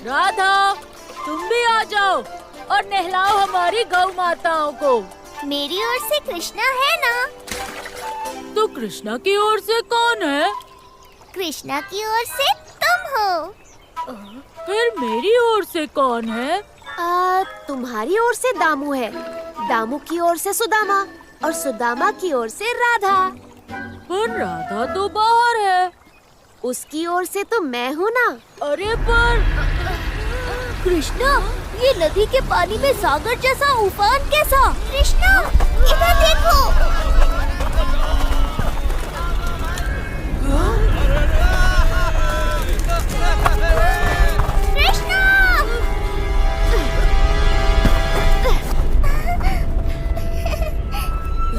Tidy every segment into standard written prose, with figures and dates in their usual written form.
राधा, तुम भी आ जाओ और नहलाओ हमारी गौ माताओं को। मेरी ओर से कृष्णा है ना? तो कृष्णा की ओर से कौन है? कृष्णा की ओर से तुम हो। फिर मेरी ओर से कौन है? तुम्हारी ओर से दामू है, दामू की ओर से सुदामा और सुदामा की ओर से राधा। पर राधा तो बाहर है। उसकी ओर से तो मैं हूँ ना। अरे पर कृष्णा, ये नदी के पानी में सागर जैसा उफान कैसा? कृष्णा, इधर देखो। कृष्णा!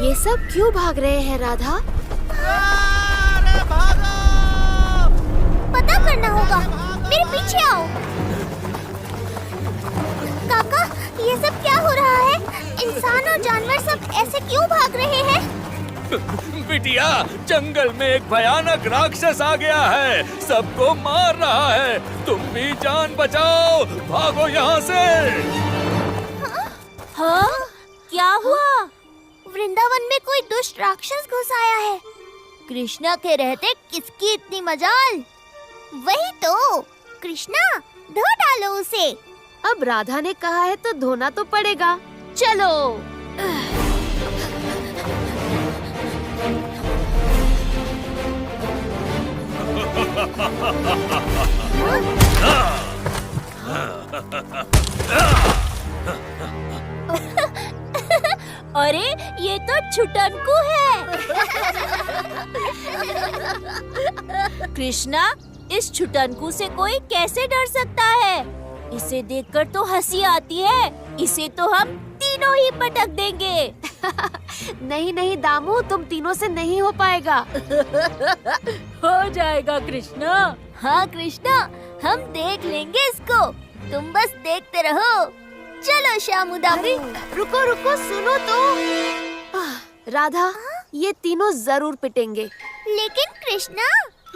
ये सब क्यों भाग रहे हैं राधा? पता करना होगा। मेरे पीछे आओ। काका, ये सब क्या हो रहा है? इंसान और जानवर सब ऐसे क्यों भाग रहे हैं? बिटिया, जंगल में एक भयानक राक्षस आ गया है, सबको मार रहा है। तुम भी जान बचाओ, भागो यहाँ से। हाँ? क्या हुआ? वृंदावन में कोई दुष्ट राक्षस घुस आया है। कृष्णा के रहते किसकी इतनी मजाल? वही तो। कृष्णा, धो डालो उसे। अब राधा ने कहा है तो धोना तो पड़ेगा। चलो। अरे, ये तो छुटनकू है। कृष्णा, इस छुटनकू से कोई कैसे डर सकता है? इसे देखकर तो हंसी आती है। इसे तो हम तीनों ही पटक देंगे। नहीं नहीं दामू, तुम तीनों से नहीं हो पाएगा। हो जाएगा कृष्णा। हाँ कृष्णा, हम देख लेंगे इसको। तुम बस देखते रहो। चलो श्यामू दामू। रुको रुको, सुनो तो। राधा, ये तीनों जरूर पिटेंगे। लेकिन कृष्णा,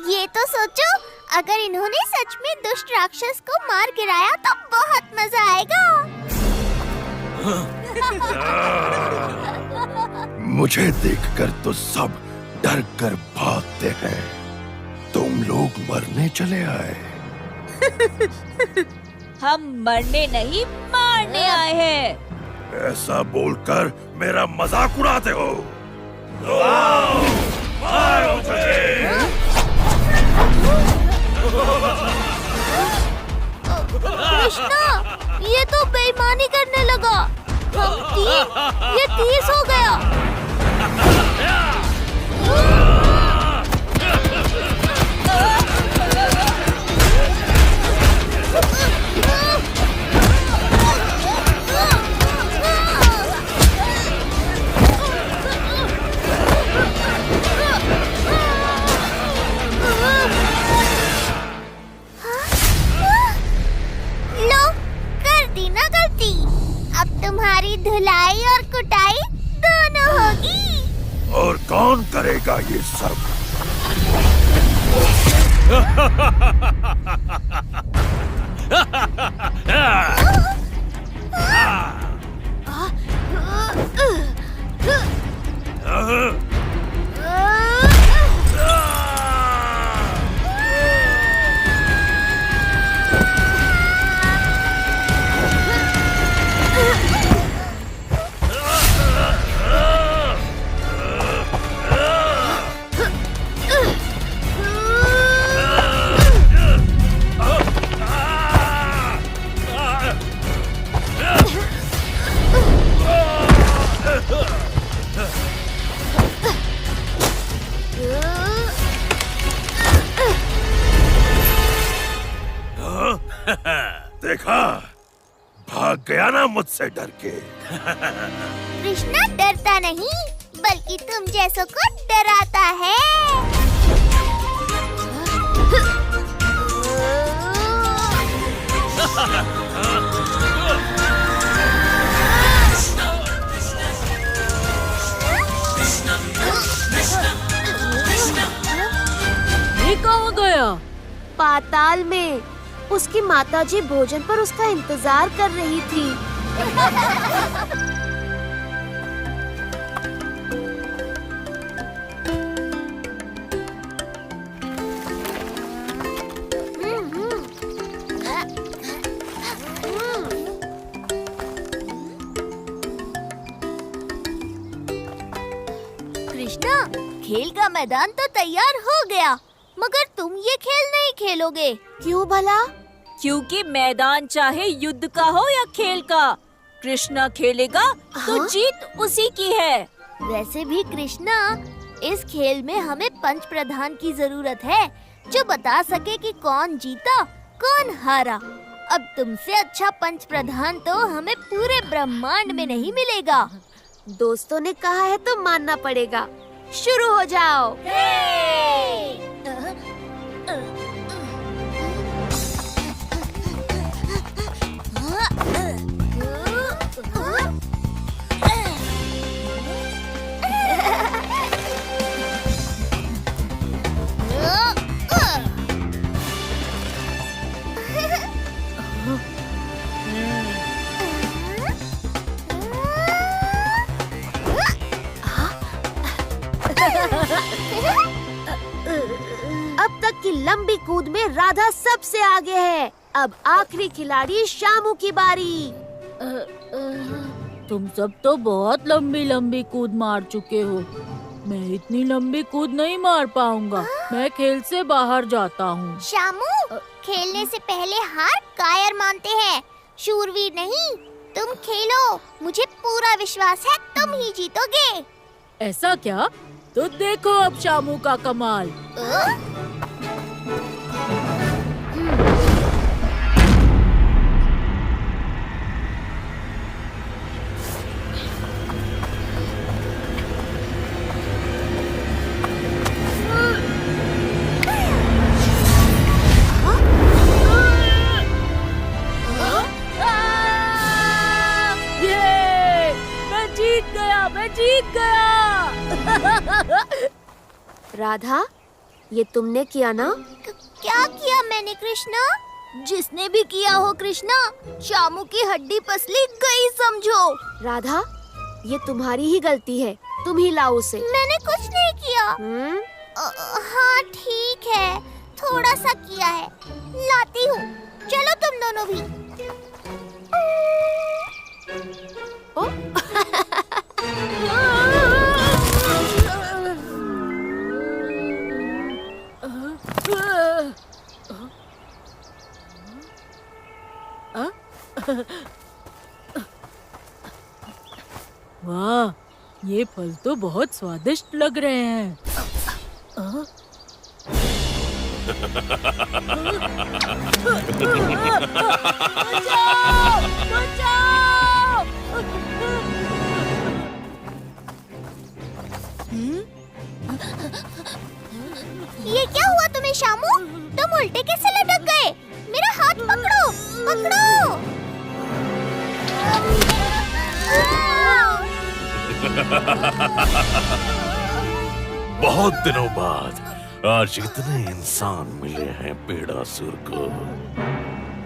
ये तो सोचो, अगर इन्होंने सच में दुष्ट राक्षस को मार गिराया तो बहुत मजा आएगा। मुझे देखकर तो सब डर कर भागते हैं। तुम लोग मरने चले आए। हम मरने नहीं, मारने आए हैं। ऐसा बोलकर मेरा मजाक उड़ाते हो। मारो मुझे। कृष्णा, ये तो बेईमानी करने लगा। ये 30 हो गया। लो, कर दी ना गलती। अब तुम्हारी धुलाई और कुटाई दोनों होगी। और कौन करेगा ये सब? देखा, भाग गया ना मुझसे डर के। कृष्णा डरता नहीं, बल्कि तुम जैसों को डराता है। ये कहाँ गया? पाताल में। उसकी माताजी भोजन पर उसका इंतजार कर रही थी। कृष्णा, खेल का मैदान तो तैयार हो गया, मगर तुम ये खेल नहीं खेलोगे। क्यों भला? क्योंकि मैदान चाहे युद्ध का हो या खेल का, कृष्णा खेलेगा तो हाँ? जीत उसी की है। वैसे भी कृष्णा, इस खेल में हमें पंच प्रधान की जरूरत है, जो बता सके कि कौन जीता कौन हारा। अब तुमसे अच्छा पंच प्रधान तो हमें पूरे ब्रह्मांड में नहीं मिलेगा। दोस्तों ने कहा है तो मानना पड़ेगा। शुरू हो जाओ। अब तक की लंबी कूद में राधा सबसे आगे है। अब आखिरी खिलाड़ी शामू की बारी। तुम सब तो बहुत लंबी लंबी कूद मार चुके हो, मैं इतनी लंबी कूद नहीं मार पाऊंगा। मैं खेल से बाहर जाता हूँ। शामू, खेलने से पहले हार कायर मानते हैं, शूरवीर नहीं। तुम खेलो, मुझे पूरा विश्वास है तुम ही जीतोगे। ऐसा क्या? तो देखो अब शामू का कमाल। मैं जीत गया। राधा, ये तुमने किया ना? क्या किया मैंने कृष्णा? जिसने भी किया हो कृष्णा, शामू की हड्डी पसली गई समझो। राधा, ये तुम्हारी ही गलती है, तुम ही लाओ उसे। मैंने कुछ नहीं किया। हाँ ठीक है, थोड़ा सा किया है, लाती हूँ। चलो तुम दोनों भी। वाह, ये फल तो बहुत स्वादिष्ट लग रहे हैं। बचाओ! ये क्या हुआ तुम्हें शामू? तुम उल्टे कैसे लटक गए? मेरा हाथ पकड़ो, पकड़ो। बहुत दिनों बाद आज इतने इंसान मिले हैं पेड़ासुर को।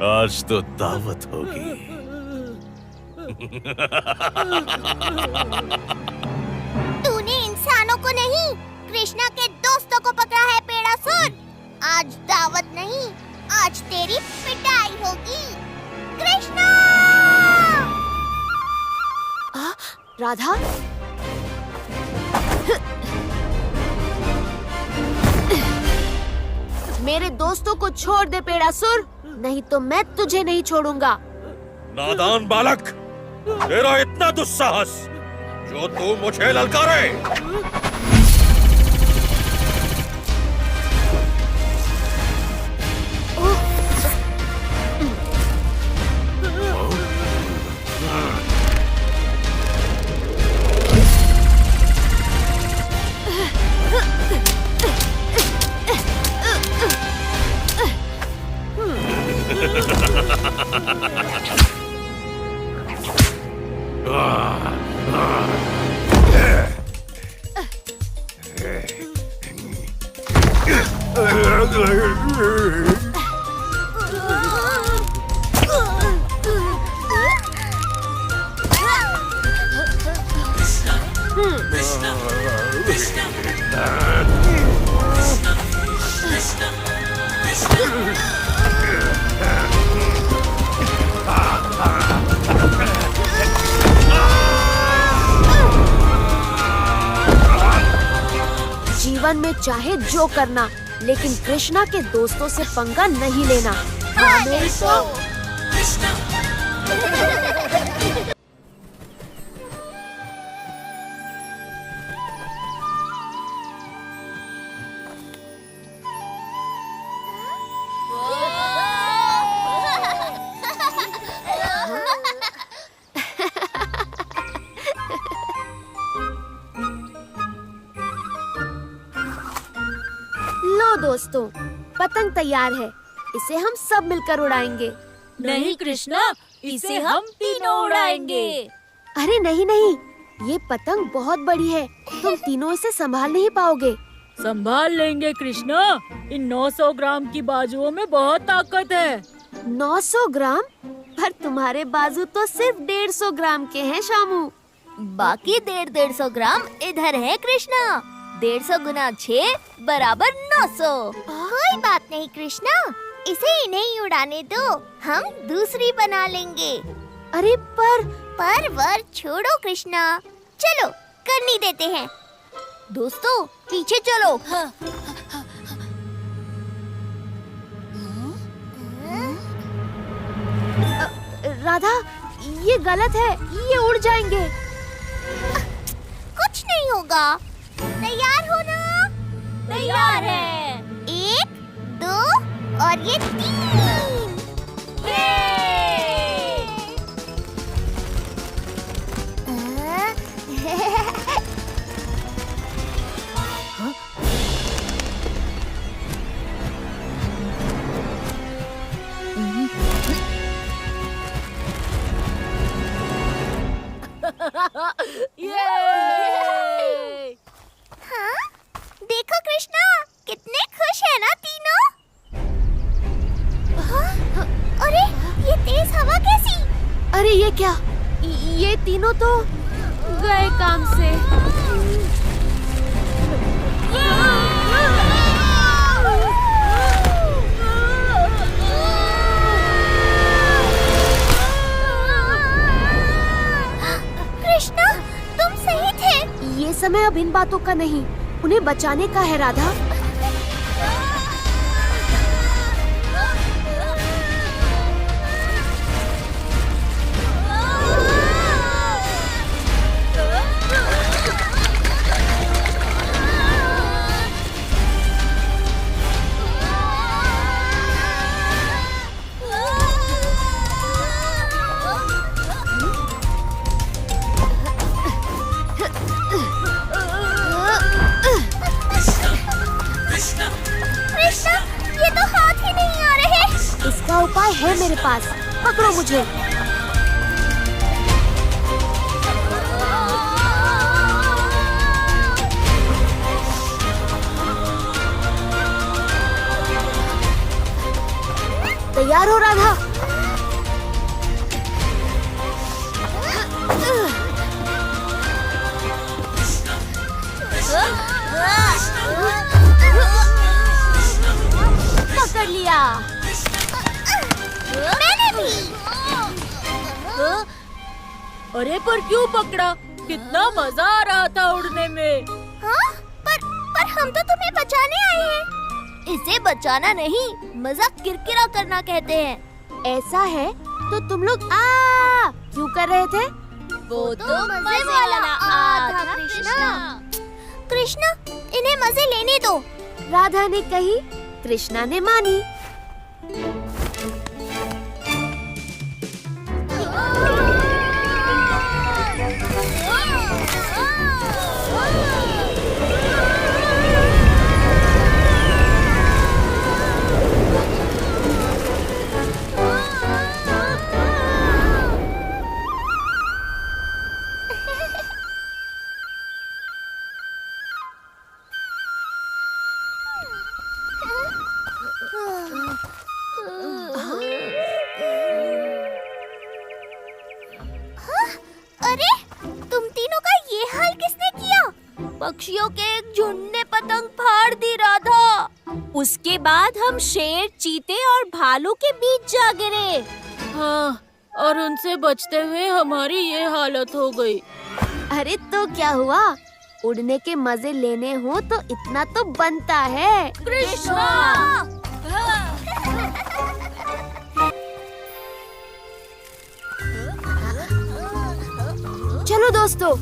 आज तो दावत होगी। तूने इंसानों को नहीं, कृष्णा के दोस्तों को पकड़ा है पेड़ासुर। आज दावत नहीं, आज तेरी पिटाई होगी कृष्णा। राधा, मेरे दोस्तों को छोड़ दे पेड़ासुर, नहीं तो मैं तुझे नहीं छोड़ूंगा। नादान बालक, तेरा इतना दुस्साहस जो तू मुझे ललकारे। जीवन में चाहे जो करना, लेकिन कृष्णा के दोस्तों से पंगा नहीं लेना। हाँ, नहीं तो। लो दोस्तों, पतंग तैयार है। इसे हम सब मिलकर उड़ाएंगे। नहीं कृष्णा, इसे हम तीनों उड़ाएंगे। अरे नहीं नहीं, ये पतंग बहुत बड़ी है, तुम तीनों इसे संभाल नहीं पाओगे। संभाल लेंगे कृष्णा, इन 900 ग्राम की बाजुओं में बहुत ताकत है। 900 ग्राम? पर तुम्हारे बाजू तो सिर्फ 150 ग्राम के हैं शामू। बाकी 150 ग्राम इधर है कृष्णा। 150 गुना 6 बराबर 900। कोई बात नहीं कृष्णा, इसे इन्हें ही उड़ाने दो, हम दूसरी बना लेंगे। अरे पर वर छोड़ो कृष्णा, चलो करनी देते हैं। दोस्तों पीछे चलो। राधा, ये गलत है, ये उड़ जाएंगे। कुछ नहीं होगा। तैयार हो ना? तैयार है। 1 2 और ये 3। ये हाँ? देखो कृष्णा, कितने खुश है ना तीनों। हाँ? अरे ये तेज हवा कैसी? अरे ये क्या? ये तीनों तो गए काम से। कृष्णा, तुम सही थे। ये समय अब इन बातों का नहीं, उन्हें बचाने का है राधा। कृष्णा, ये तो हाथ ही नहीं आ रहे। इसका उपाय है मेरे पास, पकड़ो मुझे। तैयार हो राधा? पकड़ लिया। मैंने भी। अरे पर क्यों पकड़ा? कितना मजा आ रहा था उड़ने में। हाँ? पर हम तो तुम्हें बचाने आए हैं। इसे बचाना नहीं, मजा किरकिरा करना कहते हैं। ऐसा है तो तुम लोग आ क्यों कर रहे थे? वो तो मजे वाला आ था कृष्णा। कृष्णा, इन्हें मजे लेने दो। राधा ने कही, कृष्णा ने मानी। अरे तुम तीनों का ये हाल किसने पक्षियों के एक झुंड ने पतंग फाड़ दी राधा। उसके बाद हम शेर, चीते और भालू के बीच जा गिरे। हाँ, और उनसे बचते हुए हमारी ये हालत हो गई। अरे तो क्या हुआ, उड़ने के मजे लेने हो तो इतना तो बनता है। कृष्णा! चलो दोस्तों,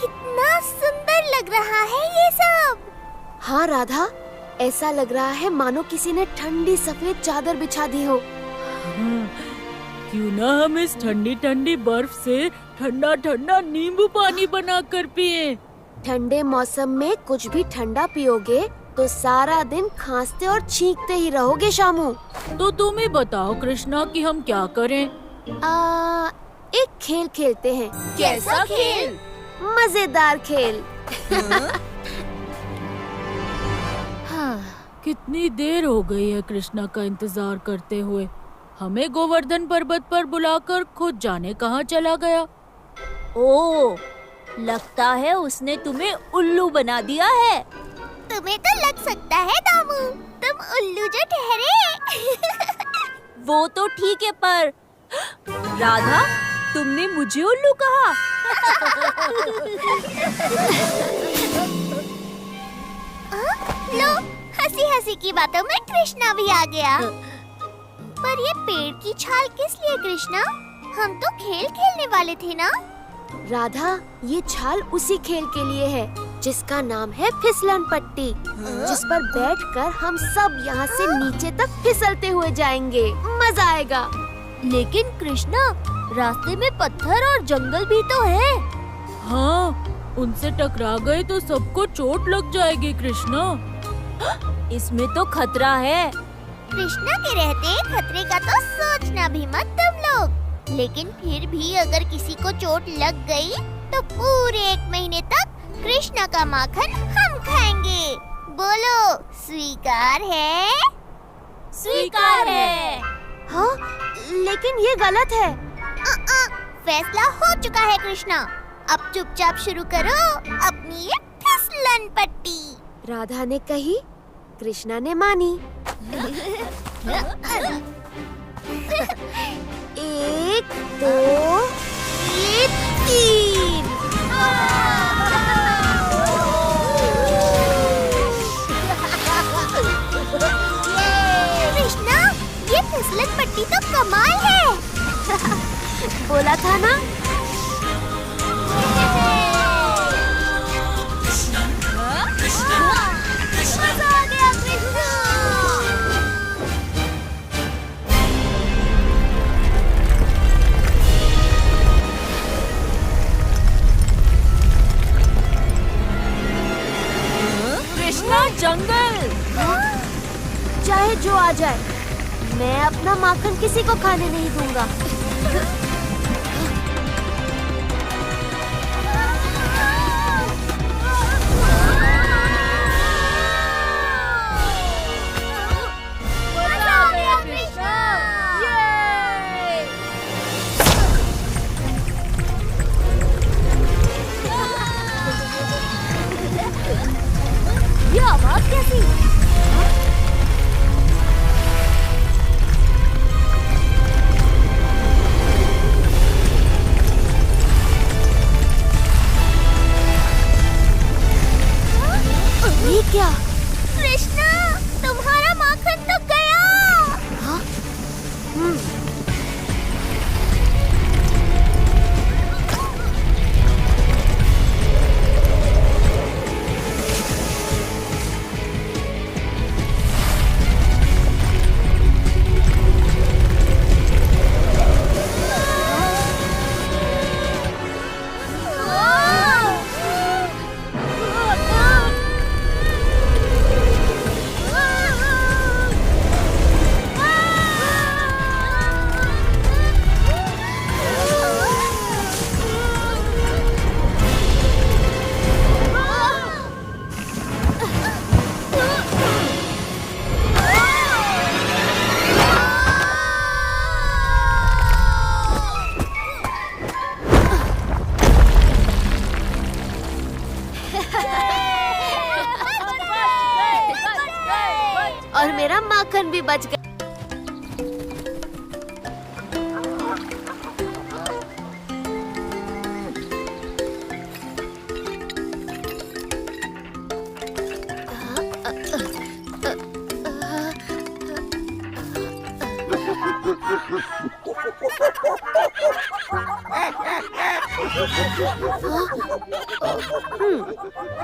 कितना सुंदर लग रहा है ये सब। हाँ राधा, ऐसा लग रहा है मानो किसी ने ठंडी सफेद चादर बिछा दी हो। क्यों ना हम इस ठंडी ठंडी बर्फ से ठंडा ठंडा नींबू पानी बनाकर पिए। ठंडे मौसम में कुछ भी ठंडा पियोगे तो सारा दिन खांसते और छींकते ही रहोगे शामू। तो तुम ही बताओ कृष्णा कि हम क्या करें। एक खेल खेलते हैं। कैसा खेल? मजेदार खेल। कितनी देर हो गई है कृष्णा का इंतजार करते हुए। हमें गोवर्धन पर्वत पर बुलाकर खुद जाने कहाँ चला गया। ओ, लगता है उसने तुम्हें उल्लू बना दिया है। तुम्हें तो लग सकता है दामू, तुम उल्लू जो ठहरे। वो तो ठीक है, पर राधा, तुमने मुझे उल्लू कहा। लो, हंसी हंसी की बातों में कृष्णा भी आ गया। पर ये पेड़ की छाल किस लिए कृष्णा? हम तो खेल खेलने वाले थे ना। राधा, ये छाल उसी खेल के लिए है जिसका नाम है फिसलन पट्टी, जिस पर बैठकर हम सब यहाँ से नीचे तक फिसलते हुए जाएंगे। मजा आएगा। लेकिन कृष्णा, रास्ते में पत्थर और जंगल भी तो है। हाँ, उनसे टकरा गए तो सबको चोट लग जाएगी कृष्णा। इसमें तो खतरा है। कृष्णा के रहते खतरे का तो सोचना भी मत तुम लोग। लेकिन फिर भी अगर किसी को चोट लग गई तो पूरे 1 महीने तक कृष्णा का माखन हम खाएंगे। बोलो, स्वीकार है? स्वीकार है। हाँ, लेकिन ये गलत है। फैसला हो चुका है कृष्णा। अब चुपचाप शुरू करो अपनी ये फिसलन पट्टी। राधा ने कही, कृष्णा ने मानी। 1, 2, 3। कृष्णा, ये फिसलन पट्टी तो कमाल है। बोला था ना। मजा आ गया कृष्णा। कृष्णा, जंगल। चाहे जो आ जाए, मैं अपना माखन किसी को खाने नहीं दूंगा। मजा आ गया कृष्णा। ये आवाज कैसी? माखन भी बच गया।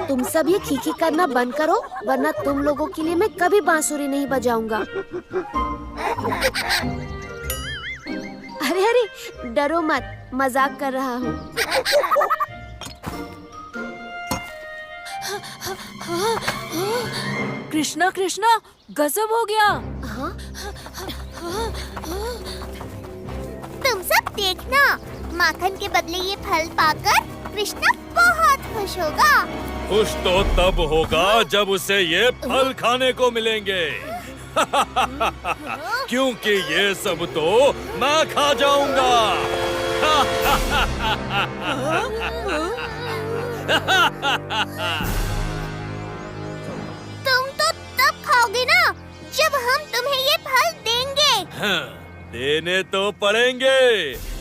तुम सब ये खीखी करना बंद करो, वरना तुम लोगों के लिए मैं कभी बांसुरी नहीं बजाऊंगा। अरे अरे, डरो मत, मजाक कर रहा हूँ। कृष्णा कृष्णा, गजब हो गया। हाँ? तुम सब देखना, माखन के बदले ये फल पाकर कृष्णा बहुत खुश होगा। खुश तो तब होगा जब उसे ये फल खाने को मिलेंगे। क्योंकि ये सब तो मैं खा जाऊंगा। तुम तो तब खाओगे ना जब हम तुम्हें ये फल देंगे। देने तो पड़ेंगे,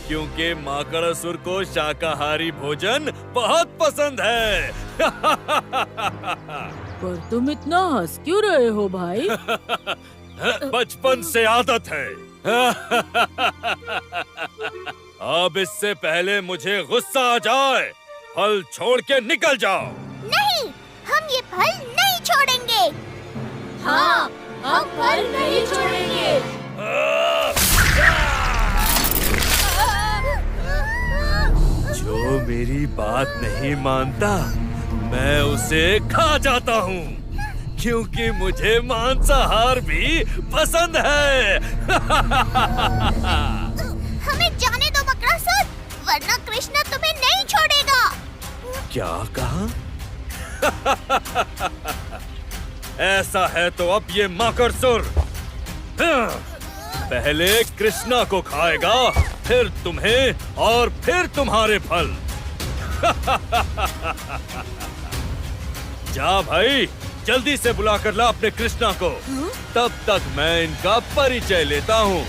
क्योंकि माकड़ासुर को शाकाहारी भोजन बहुत पसंद है। पर तुम इतना हंस क्यों रहे हो भाई? बचपन से आदत है। अब इससे पहले मुझे गुस्सा आ जाए, फल छोड़ के निकल जाओ। नहीं, हम ये फल नहीं छोड़ेंगे। हाँ, हम फल नहीं छोड़ेंगे। जो मेरी बात नहीं मानता, मैं उसे खा जाता हूँ, क्योंकि मुझे मांसाहार भी पसंद है। हमें जाने दो मकड़ासुर, वरना कृष्णा तुम्हें नहीं छोड़ेगा। क्या कहा? ऐसा है तो अब ये माकड़ासुर पहले कृष्णा को खाएगा, फिर तुम्हें और फिर तुम्हारे फल। जा भाई, जल्दी से बुला कर ला अपने कृष्णा को। तब तक मैं इनका परिचय लेता हूँ।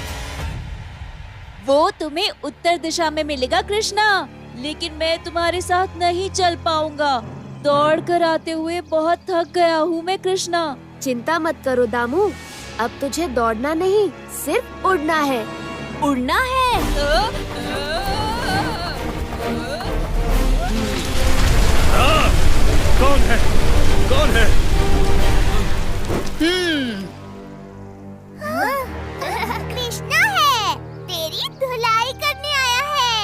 वो तुम्हें उत्तर दिशा में मिलेगा कृष्णा, लेकिन मैं तुम्हारे साथ नहीं चल पाऊंगा। दौड़ कर आते हुए बहुत थक गया हूँ मैं कृष्णा। चिंता मत करो दामू, अब तुझे दौड़ना नहीं, सिर्फ उड़ना है। उड़ना है? कौन है? कौन है? कृष्णा है, तेरी धुलाई करने आया है।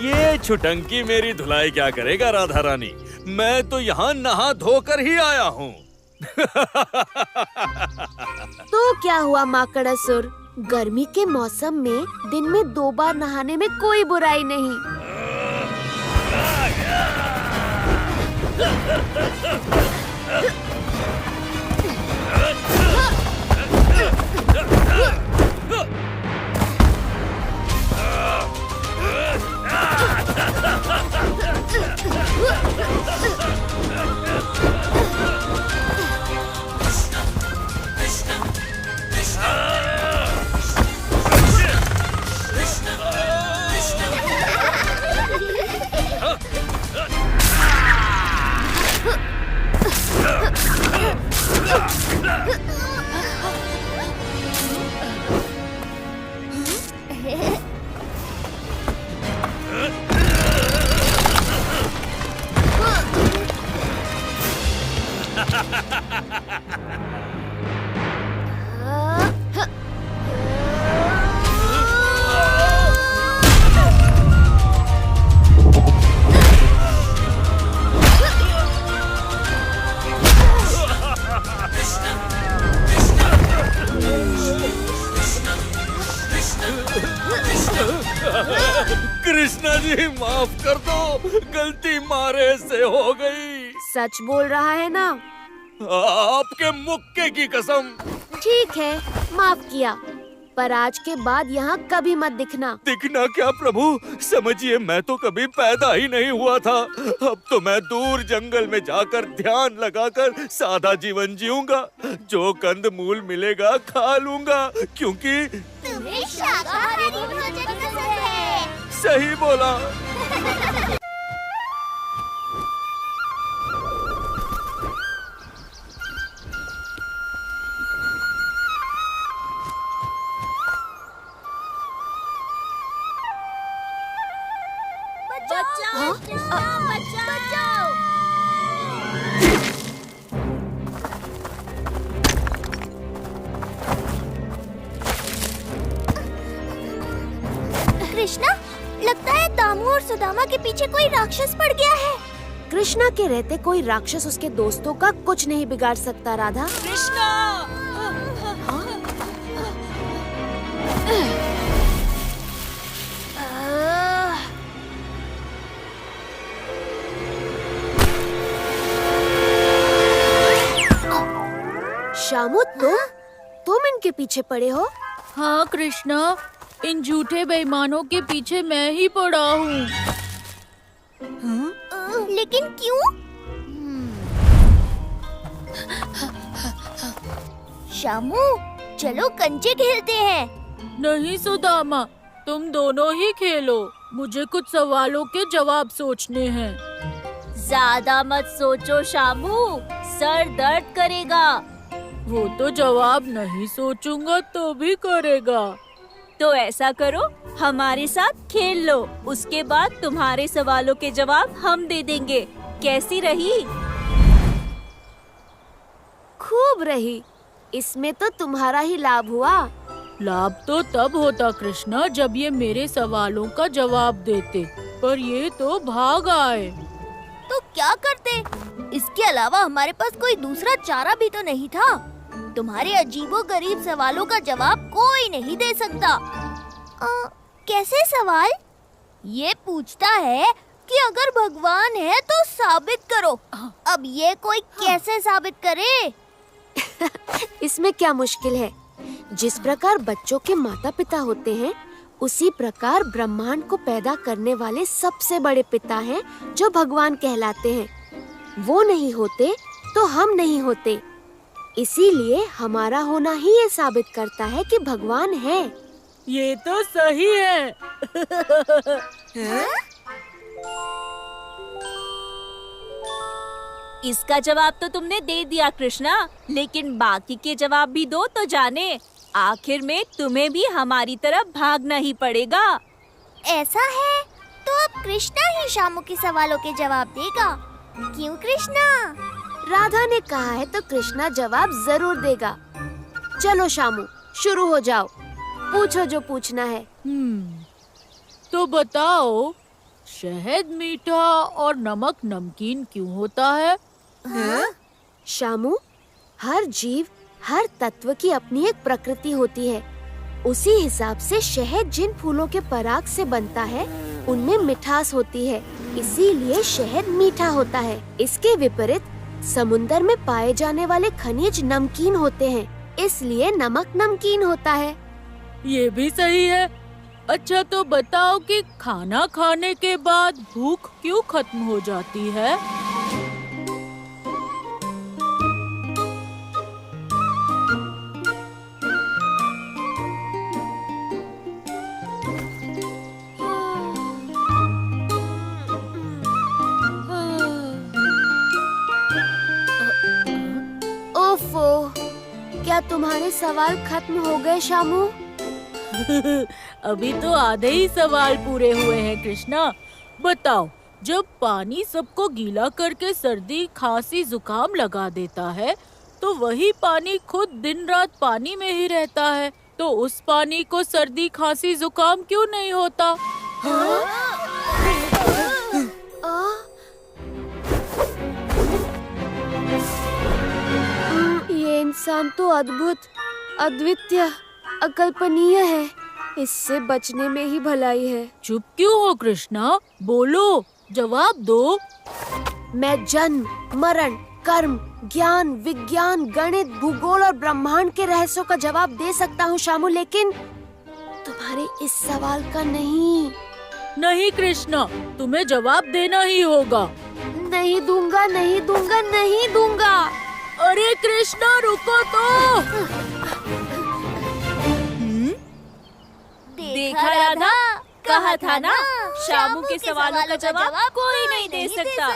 ये छुटंकी मेरी धुलाई क्या करेगा राधा रानी? मैं तो यहाँ नहा धोकर ही आया हूँ। तो क्या हुआ माकड़ासुर, गर्मी के मौसम में दिन में 2 बार नहाने में कोई बुराई नहीं। कृष्णा जी, माफ कर दो, गलती मारे से हो गई। सच बोल रहा है ना? आपके मुक्के की कसम। ठीक है, माफ किया। पर आज के बाद यहाँ कभी मत दिखना। दिखना क्या प्रभु, समझिए मैं तो कभी पैदा ही नहीं हुआ था। अब तो मैं दूर जंगल में जाकर ध्यान लगाकर सादा जीवन जीऊंगा। जो कंद मूल मिलेगा खा लूंगा, क्योंकि तुम्हें शाकाहारी भोजन पसंद है। सही बोला। कृष्णा, लगता है दामू और सुदामा के पीछे कोई राक्षस पड़ गया है। कृष्णा के रहते कोई राक्षस उसके दोस्तों का कुछ नहीं बिगाड़ सकता। राधा, कृष्णा! शामू, तुम इनके पीछे पड़े हो? हाँ कृष्णा, इन झूठे बेईमानों के पीछे मैं ही पड़ा हूँ। लेकिन क्यों? शामू, चलो कंचे खेलते हैं। नहीं सुदामा, तुम दोनों ही खेलो। मुझे कुछ सवालों के जवाब सोचने हैं। ज्यादा मत सोचो शामू, सर दर्द करेगा। वो तो जवाब नहीं सोचूंगा तो भी करेगा। तो ऐसा करो, हमारे साथ खेल लो, उसके बाद तुम्हारे सवालों के जवाब हम दे देंगे। कैसी रही? खूब रही। इसमें तो तुम्हारा ही लाभ हुआ। लाभ तो तब होता कृष्णा जब ये मेरे सवालों का जवाब देते, पर ये तो भाग आए। तो क्या करते? इसके अलावा हमारे पास कोई दूसरा चारा भी तो नहीं था। तुम्हारे अजीबोगरीब सवालों का जवाब कोई नहीं दे सकता। कैसे सवाल? ये पूछता है कि अगर भगवान है तो साबित करो। अब ये कोई कैसे साबित करे? इसमें क्या मुश्किल है? जिस प्रकार बच्चों के माता पिता होते हैं, उसी प्रकार ब्रह्मांड को पैदा करने वाले सबसे बड़े पिता हैं जो भगवान कहलाते हैं। वो नहीं होते तो हम नहीं होते। इसीलिए हमारा होना ही ये साबित करता है कि भगवान है। ये तो सही है। इसका जवाब तो तुमने दे दिया कृष्णा, लेकिन बाकी के जवाब भी दो तो जाने। आखिर में तुम्हें भी हमारी तरफ भागना ही पड़ेगा। ऐसा है तो अब कृष्णा ही शामू के सवालों के जवाब देगा। क्यों कृष्णा? राधा ने कहा है तो कृष्णा जवाब जरूर देगा। चलो शामू, शुरू हो जाओ, पूछो जो पूछना है। तो बताओ, शहद मीठा और नमक नमकीन क्यों होता है? शामू, हर जीव, हर तत्व की अपनी एक प्रकृति होती है। उसी हिसाब से शहद जिन फूलों के पराग से बनता है, उनमें मिठास होती है, इसीलिए शहद मीठा होता है। इसके विपरीत समुन्दर में पाए जाने वाले खनिज नमकीन होते हैं, इसलिए नमक नमकीन होता है। ये भी सही है। अच्छा तो बताओ कि खाना खाने के बाद भूख क्यों खत्म हो जाती है? ओफो, क्या तुम्हारे सवाल खत्म हो गए शामू? अभी तो आधे ही सवाल पूरे हुए हैं कृष्णा। बताओ, जब पानी सबको गीला करके सर्दी खांसी जुकाम लगा देता है, तो वही पानी खुद दिन रात पानी में ही रहता है, तो उस पानी को सर्दी खांसी जुकाम क्यों नहीं होता? ये इंसान तो अद्भुत, अद्वितीय, अकल्पनीय है। इससे बचने में ही भलाई है। चुप क्यों हो कृष्णा? बोलो, जवाब दो। मैं जन्म, मरण, कर्म, ज्ञान, विज्ञान, गणित, भूगोल और ब्रह्मांड के रहस्यों का जवाब दे सकता हूँ शामू, लेकिन तुम्हारे इस सवाल का नहीं। नहीं कृष्णा, तुम्हें जवाब देना ही होगा। नहीं दूंगा, नहीं दूंगा, नहीं दूंगा। अरे कृष्णा रुको तो। देखा राधा, कहा था ना, शामू के सवालों का जवाब कोई नहीं दे सकता।